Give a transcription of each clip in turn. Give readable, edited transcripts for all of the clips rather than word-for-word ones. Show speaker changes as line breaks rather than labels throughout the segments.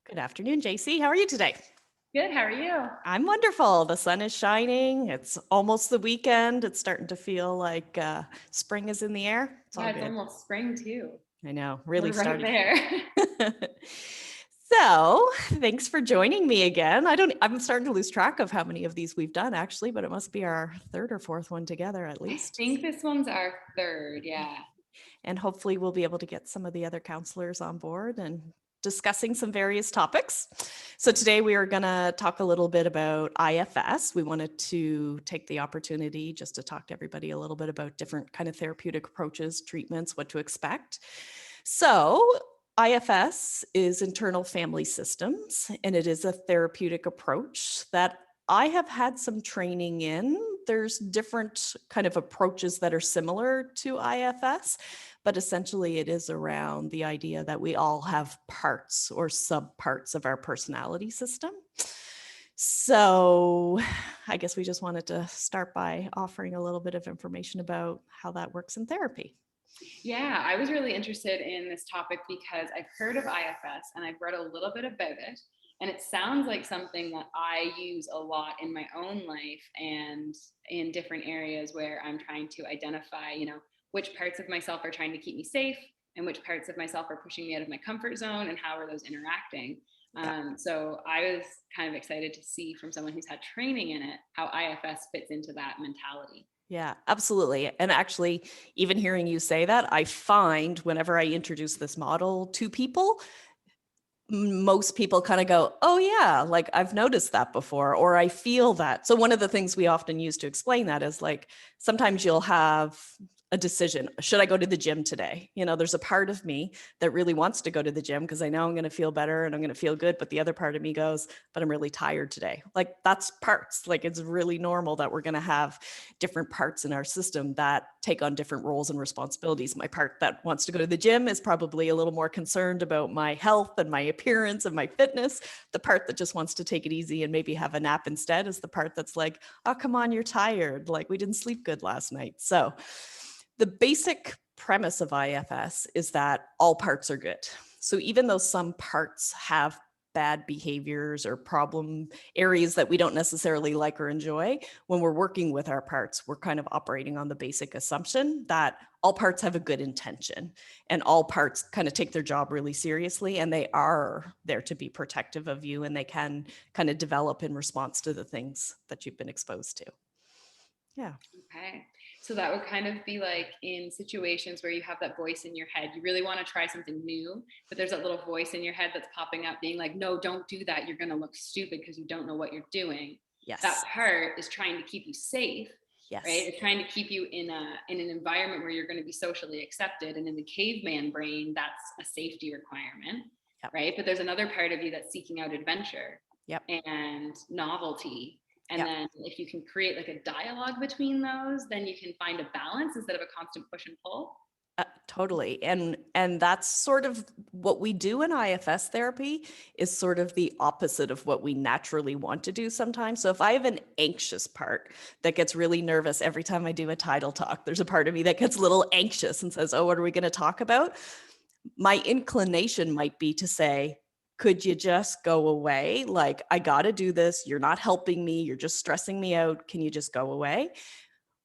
Good afternoon, Jacie. How are you today?
Good. How are you?
I'm wonderful. The sun is shining. It's almost the weekend. It's starting to feel like spring is in the air. It's all
Yeah, it's
good.
almost spring too.
I know, really
We're right
starting.
there.
So thanks for joining me again. I'm starting to lose track of how many of these we've done actually, but it must be our third or fourth one together at
I
least.
think this one's our third. Yeah.
And hopefully we'll be able to get some of the other counselors on board and discussing some various topics. So today we are going to talk a little bit about IFS. We wanted to take the opportunity just to talk to everybody a little bit about different kind of therapeutic approaches, treatments, what to expect. So IFS is internal family systems, and it is a therapeutic approach that I have had some training in. There's different kind of approaches that are similar to IFS, but essentially it is around the idea that we all have parts or subparts of our personality system. So I guess we just wanted to start by offering a little bit of information about how that works in therapy.
Yeah. I was really interested in this topic because I've heard of IFS and I've read a little bit about it. And it sounds like something that I use a lot in my own life and in different areas where I'm trying to identify, which parts of myself are trying to keep me safe and which parts of myself are pushing me out of my comfort zone and how are those interacting.
Yeah.
So I was kind of excited to see from someone who's had training in it how IFS fits into that mentality.
Yeah, absolutely. And actually, even hearing you say that, I find whenever I introduce this model to people, most people kind of go, oh yeah, like I've noticed that before, or I feel that. So one of the things we often use to explain that is like, sometimes you'll have a decision. Should I go to the gym today? There's a part of me that really wants to go to the gym because I know I'm going to feel better and I'm going to feel good. But the other part of me goes, but I'm really tired today. Like that's parts. Like it's really normal that we're going to have different parts in our system that take on different roles and responsibilities. My part that wants to go to the gym is probably a little more concerned about my health and my appearance and my fitness. The part that just wants to take it easy and maybe have a nap instead is the part that's like, oh, come on, you're tired. Like we didn't sleep good last night. So the basic premise of IFS is that all parts are good. So even though some parts have bad behaviors or problem areas that we don't necessarily like or enjoy, when we're working with our parts, we're kind of operating on the basic assumption that all parts have a good intention and all parts kind of take their job really seriously, and they are there to be protective of you, and they can kind of develop in response to the things that you've been exposed to. Yeah.
Okay. So that would kind of be like in situations where you have that voice in your head. You really want to try something new, but there's that little voice in your head that's popping up being like, no, don't do that. You're going to look stupid because you don't know what you're doing. That
Yes.
part is trying to keep you safe, right?
Yes.
It's trying to keep you in an environment where you're going to be socially accepted. And in the caveman brain, that's a safety requirement,
Yep.
right? But there's another part of you that's seeking out adventure
Yep.
and novelty. And
Yep.
then if you can create like a dialogue between those, then you can find a balance instead of a constant push and pull.
Totally. And that's sort of what we do in IFS therapy is sort of the opposite of what we naturally want to do sometimes. So if I have an anxious part that gets really nervous every time I do a Tidal Talk, there's a part of me that gets a little anxious and says, oh, what are we going to talk about? My inclination might be to say, could you just go away? Like, I got to do this. You're not helping me. You're just stressing me out. Can you just go away?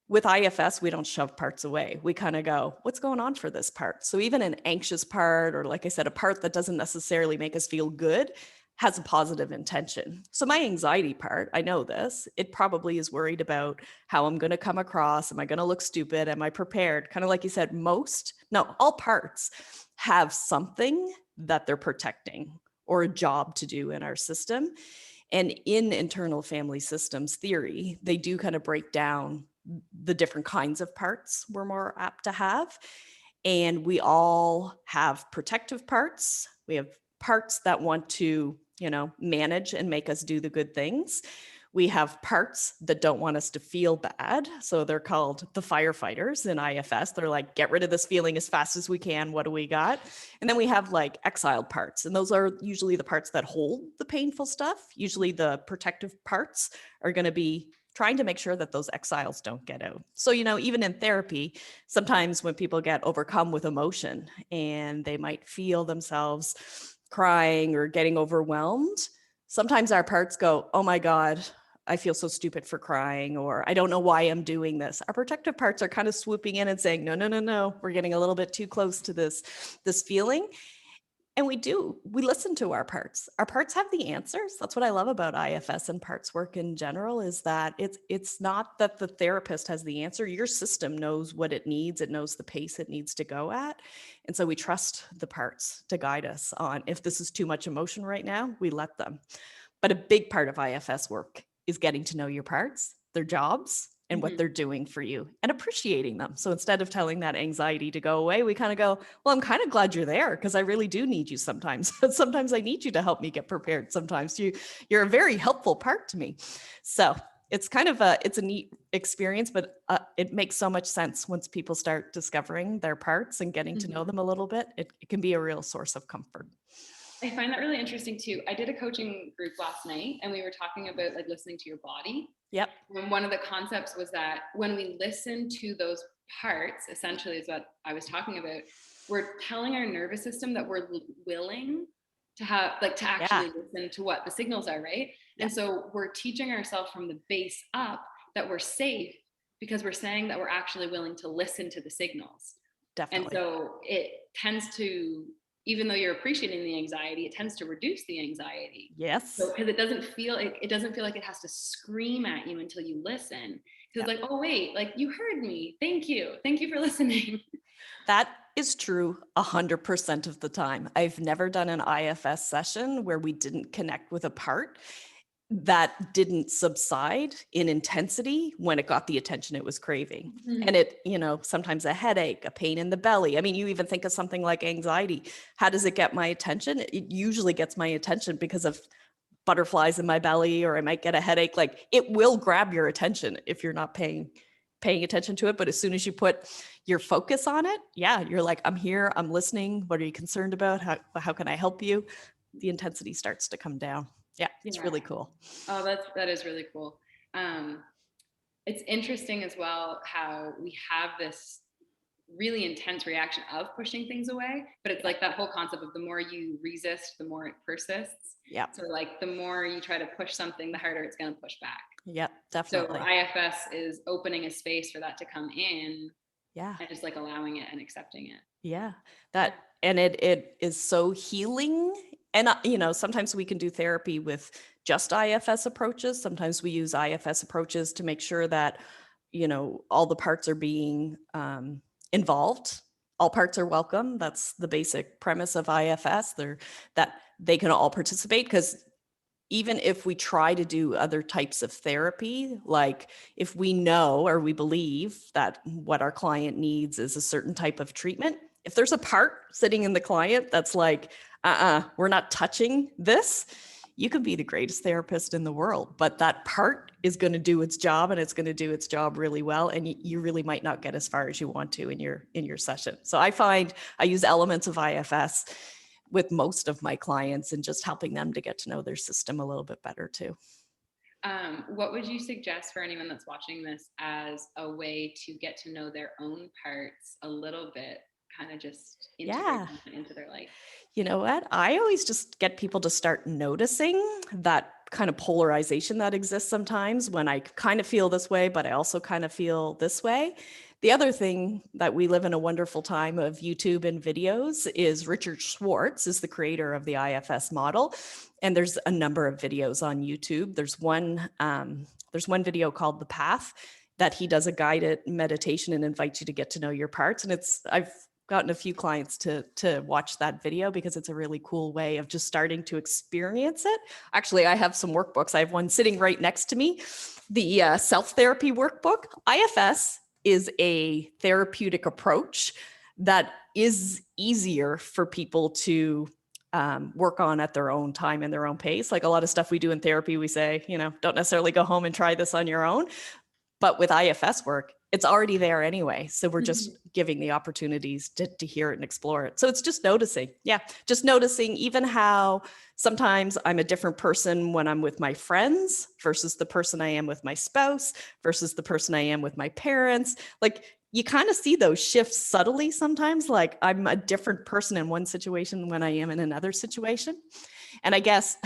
With IFS, we don't shove parts away. We kind of go, what's going on for this part? So even an anxious part, or like I said, a part that doesn't necessarily make us feel good, has a positive intention. So my anxiety part, I know this, it probably is worried about how I'm going to come across. Am I going to look stupid? Am I prepared? Kind of like you said, all parts have something that they're protecting or a job to do in our system. And in internal family systems theory, they do kind of break down the different kinds of parts we're more apt to have. And we all have protective parts. We have parts that want to, manage and make us do the good things. We have parts that don't want us to feel bad. So they're called the firefighters in IFS. They're like, get rid of this feeling as fast as we can. What do we got? And then we have like exiled parts. And those are usually the parts that hold the painful stuff. Usually the protective parts are going to be trying to make sure that those exiles don't get out. So, even in therapy, sometimes when people get overcome with emotion and they might feel themselves crying or getting overwhelmed, sometimes our parts go, oh my God, I feel so stupid for crying, or I don't know why I'm doing this. Our protective parts are kind of swooping in and saying, no, no, no, no, we're getting a little bit too close to this feeling. And we listen to our parts. Our parts have the answers. That's what I love about IFS and parts work in general, is that it's not that the therapist has the answer. Your system knows what it needs. It knows the pace it needs to go at. And so we trust the parts to guide us on, if this is too much emotion right now, we let them. But a big part of IFS work is getting to know your parts, their jobs, and what they're doing for you, and appreciating them. So instead of telling that anxiety to go away, we kind of go, well, I'm kind of glad you're there, because I really do need you sometimes. Sometimes I need you to help me get prepared. Sometimes you're a very helpful part to me. So it's kind of it's a neat experience, but it makes so much sense once people start discovering their parts and getting to know them a little bit. It can be a real source of comfort.
I find that really interesting too. I did a coaching group last night and we were talking about like listening to your body.
Yep.
And one of the concepts was that when we listen to those parts, essentially is what I was talking about, we're telling our nervous system that we're willing to have, like, to actually listen to what the signals are, right?
Yeah.
And so we're teaching ourselves from the base up that we're safe, because we're saying that we're actually willing to listen to the signals.
Definitely.
And so it tends to, even though you're appreciating the anxiety, it tends to reduce the anxiety.
Yes.
So, because it doesn't feel like it has to scream at you until you listen. Because it's like, oh wait, like you heard me. Thank you for listening.
That is true 100% of the time. I've never done an IFS session where we didn't connect with a part that didn't subside in intensity when it got the attention it was craving. And it, sometimes a headache, a pain in the belly. I mean, you even think of something like anxiety. How does it get my attention? It usually gets my attention because of butterflies in my belly, or I might get a headache. Like, it will grab your attention if you're not paying attention to it. But as soon as you put your focus on it, you're like, I'm here, I'm listening. What are you concerned about? How can I help you? The intensity starts to come down. Yeah, it's really cool.
Oh, that is really cool. It's interesting as well how we have this really intense reaction of pushing things away, but it's like that whole concept of the more you resist, the more it persists.
Yeah.
So like the more you try to push something, the harder it's going to push back.
Yeah, definitely.
So IFS is opening a space for that to come in.
Yeah.
And just like allowing it and accepting it.
Yeah. And it is so healing. And, sometimes we can do therapy with just IFS approaches. Sometimes we use IFS approaches to make sure that, all the parts are being involved. All parts are welcome. That's the basic premise of IFS. That they can all participate, because even if we try to do other types of therapy, like if we know or we believe that what our client needs is a certain type of treatment, if there's a part sitting in the client that's like, we're not touching this, you can be the greatest therapist in the world, but that part is going to do its job, and it's going to do its job really well. And you really might not get as far as you want to in your session. So I find I use elements of IFS with most of my clients, and just helping them to get to know their system a little bit better too.
What would you suggest for anyone that's watching this as a way to get to know their own parts a little bit, kind of just into their life?
You know what? I always just get people to start noticing that kind of polarization that exists sometimes, when I kind of feel this way, but I also kind of feel this way. The other thing that we live in a wonderful time of YouTube and videos is Richard Schwartz is the creator of the IFS model. And there's a number of videos on YouTube. There's one video called The Path that he does a guided meditation and invites you to get to know your parts. And I've gotten a few clients to watch that video because it's a really cool way of just starting to experience it. Actually, I have some workbooks. I have one sitting right next to me, the self-therapy workbook. IFS is a therapeutic approach that is easier for people to work on at their own time and their own pace. Like a lot of stuff we do in therapy, we say, don't necessarily go home and try this on your own. But with IFS work, it's already there anyway. So we're
Mhm.
just giving the opportunities to hear it and explore it. So it's just noticing. Yeah. Just noticing even how sometimes I'm a different person when I'm with my friends versus the person I am with my spouse versus the person I am with my parents. Like you kind of see those shifts subtly sometimes. Like I'm a different person in one situation when I am in another situation. And I guess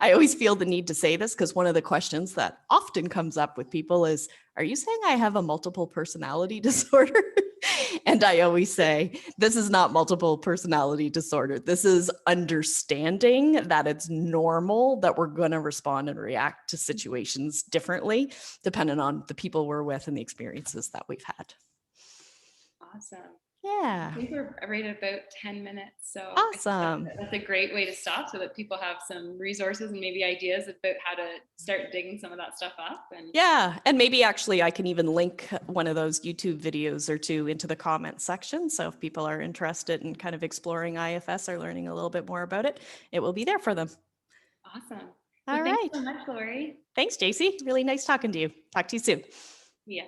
I always feel the need to say this because one of the questions that often comes up with people is, are you saying I have a multiple personality disorder? And I always say, this is not multiple personality disorder. This is understanding that it's normal that we're going to respond and react to situations differently, depending on the people we're with and the experiences that we've had.
Awesome. I
Yeah.
think we're right at about 10 minutes. So I think
Awesome.
that's a great way to stop so that people have some resources and maybe ideas about how to start digging some of that stuff up. And
Yeah. And maybe actually I can even link one of those YouTube videos or two into the comment section. So if people are interested in kind of exploring IFS or learning a little bit more about it, it will be there for them.
awesome.
All
Well, thanks
right.
so much, Lori.
Thanks, Jacie. Really nice talking to you. Talk to you soon.
Yeah.